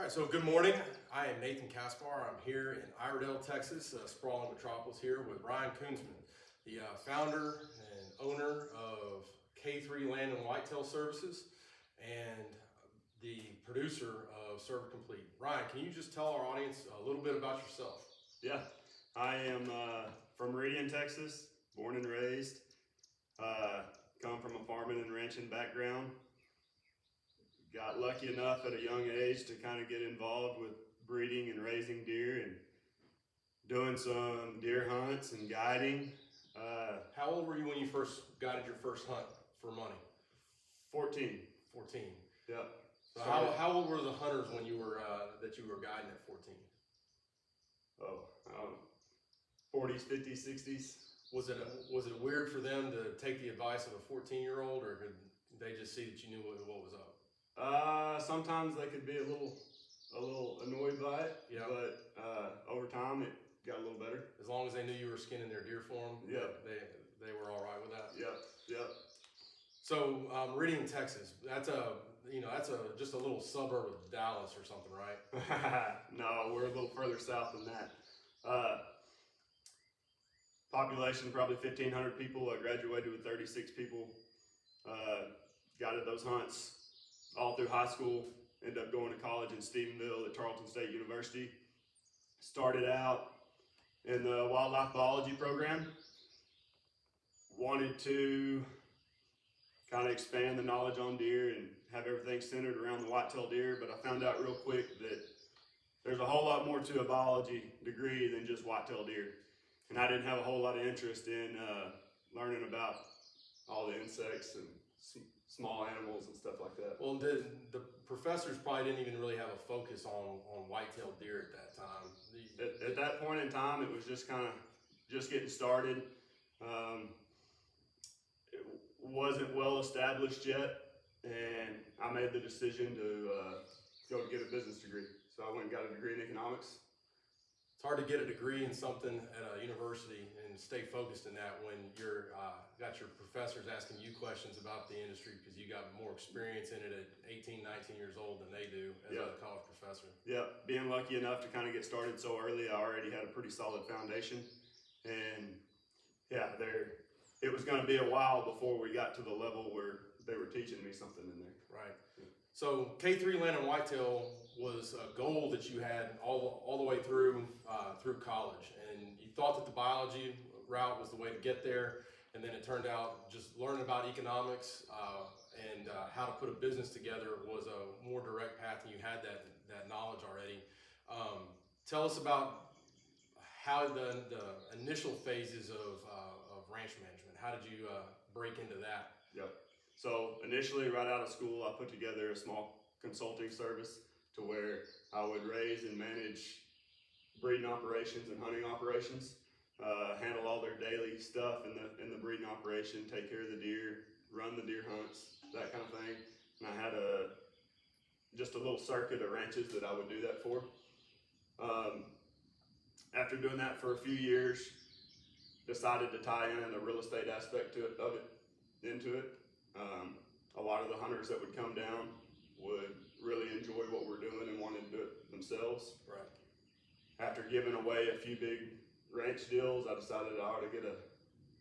right, so good morning. I am Nathan Kaspar. I'm here in Iredell, Texas, sprawling metropolis here with Ryan Koonsman, the founder and owner of K3 Land and Whitetail Services and the producer of Cervid Complete. Ryan, can you just tell our audience a little bit about yourself? Yeah, I am from Meridian, Texas, born and raised. Come from a farming and ranching background. Got lucky enough at a young age to kind of get involved with breeding and raising deer and doing some deer hunts and guiding. How old were you when you first guided your first hunt for money? 14. 14. Yep. So how old were the hunters when you were that you were guiding at 14? Oh, 40s, 50s, 60s. Was it weird for them to take the advice of a 14-year-old, or could they just see that you knew what was up? Sometimes they could be a little annoyed by it. Yeah. But over time it got a little better. As long as they knew you were skinning their deer for them, yeah, they were all right with that. Yep. So Meridian, Texas, that's just a little suburb of Dallas or something, right? No, we're a little further south than that. Population probably 1,500 people. I graduated with 36 people. Guided those hunts all through high school. Ended up going to college in Stephenville at Tarleton State University. Started out in the wildlife biology program. Wanted to kind of expand the knowledge on deer and have everything centered around the whitetail deer, but I found out real quick that there's a whole lot more to a biology degree than just whitetail deer. And I didn't have a whole lot of interest in learning about all the insects and small animals and stuff like that. Well, the professors probably didn't even really have a focus on whitetail deer at that time. At that point in time, it was just kind of just getting started. It wasn't well established yet, and I made the decision to go to get a business degree. So I went and got a degree in economics. It's hard to get a degree in something at a university and stay focused in that when you're got your professors asking you questions about the industry because you got more experience in it at 18, 19 years old than they do as a college professor. Yeah, being lucky enough to kind of get started so early, I already had a pretty solid foundation. And yeah, it was going to be a while before we got to the level where they were teaching me something in there. Right. So K3 Land and Whitetail was a goal that you had all the way through college, and you thought that the biology route was the way to get there, and then it turned out just learning about economics and how to put a business together was a more direct path, and you had that knowledge already. Tell us about how the initial phases of ranch management. How did you break into that? Yep. So initially, right out of school, I put together a small consulting service to where I would raise and manage breeding operations and hunting operations, handle all their daily stuff in the breeding operation, take care of the deer, run the deer hunts, that kind of thing. And I had just a little circuit of ranches that I would do that for. After doing that for a few years, decided to tie in the real estate aspect into it. A lot of the hunters that would come down would really enjoy what we're doing and wanted to do it themselves. Right. After giving away a few big ranch deals, I decided I ought to get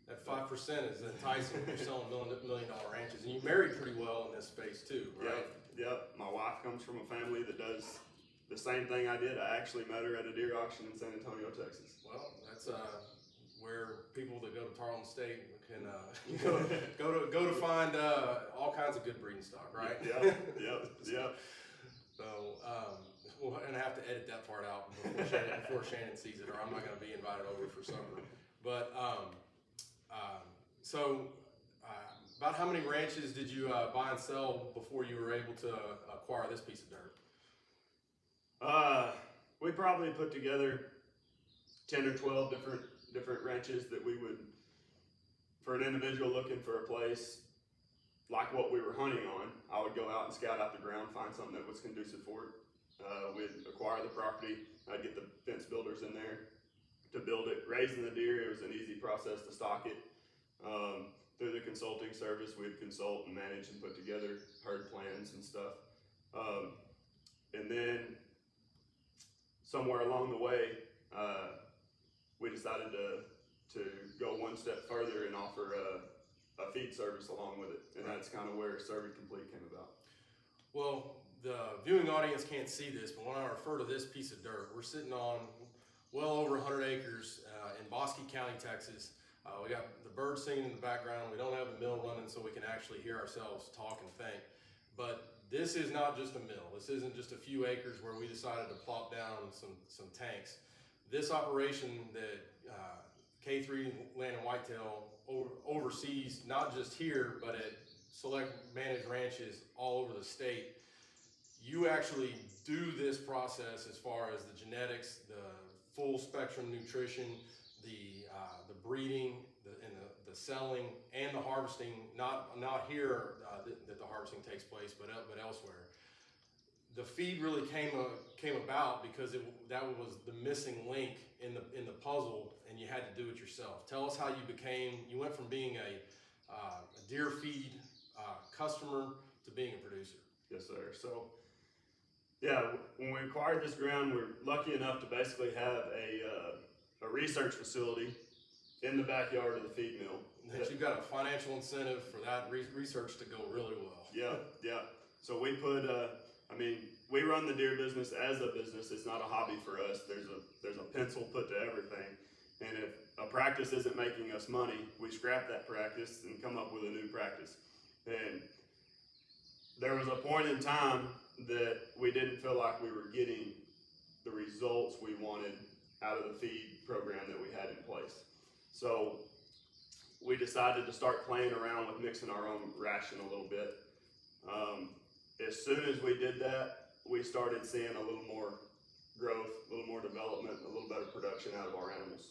That 5% is enticing when you're selling $1 million ranches, and you married pretty well in this space too, right? Yep. My wife comes from a family that does the same thing I did. I actually met her at a deer auction in San Antonio, Texas. Well, that's where people that go to Tarleton State can go to find all kinds of good breeding stock, right? Yep. So we're gonna have to edit that part out before Shannon sees it, or I'm not gonna be invited over for supper. But about how many ranches did you buy and sell before you were able to acquire this piece of dirt? We probably put together 10 or 12 different ranches that we would, for an individual looking for a place like what we were hunting on, I would go out and scout out the ground, find something that was conducive for it. We'd acquire the property. I'd get the fence builders in there to build it. Raising the deer, it was an easy process to stock it. Through the consulting service, we'd consult and manage and put together herd plans and stuff. And then somewhere along the way, we decided to go one step further and offer a feed service along with it, and that's kind of where Cervid Complete came about. Well, the viewing audience can't see this, but when I refer to this piece of dirt, we're sitting on well over 100 acres in Bosque County, Texas. We got the birds singing in the background. We don't have the mill running so we can actually hear ourselves talk and think. But this is not just a mill. This isn't just a few acres where we decided to plop down some tanks. This operation that K3 Land and Whitetail oversees, not just here, but at select managed ranches all over the state. You actually do this process as far as the genetics, the full spectrum nutrition, the breeding, the selling, and the harvesting. Not here that the harvesting takes place, but elsewhere. The feed really came about because that was the missing link in the puzzle, and you had to do it yourself. Tell us how you went from being a deer feed customer to being a producer. Yes, sir. So, yeah, when we acquired this ground, we're lucky enough to basically have a research facility in the backyard of the feed mill. That you've got a financial incentive for that research to go really well. Yeah. So we put, we run the deer business as a business. It's not a hobby for us. There's a pencil put to everything. And if a practice isn't making us money, we scrap that practice and come up with a new practice. And there was a point in time that we didn't feel like we were getting the results we wanted out of the feed program that we had in place. So we decided to start playing around with mixing our own ration a little bit. As soon as we did that, we started seeing a little more growth, a little more development, a little better production out of our animals.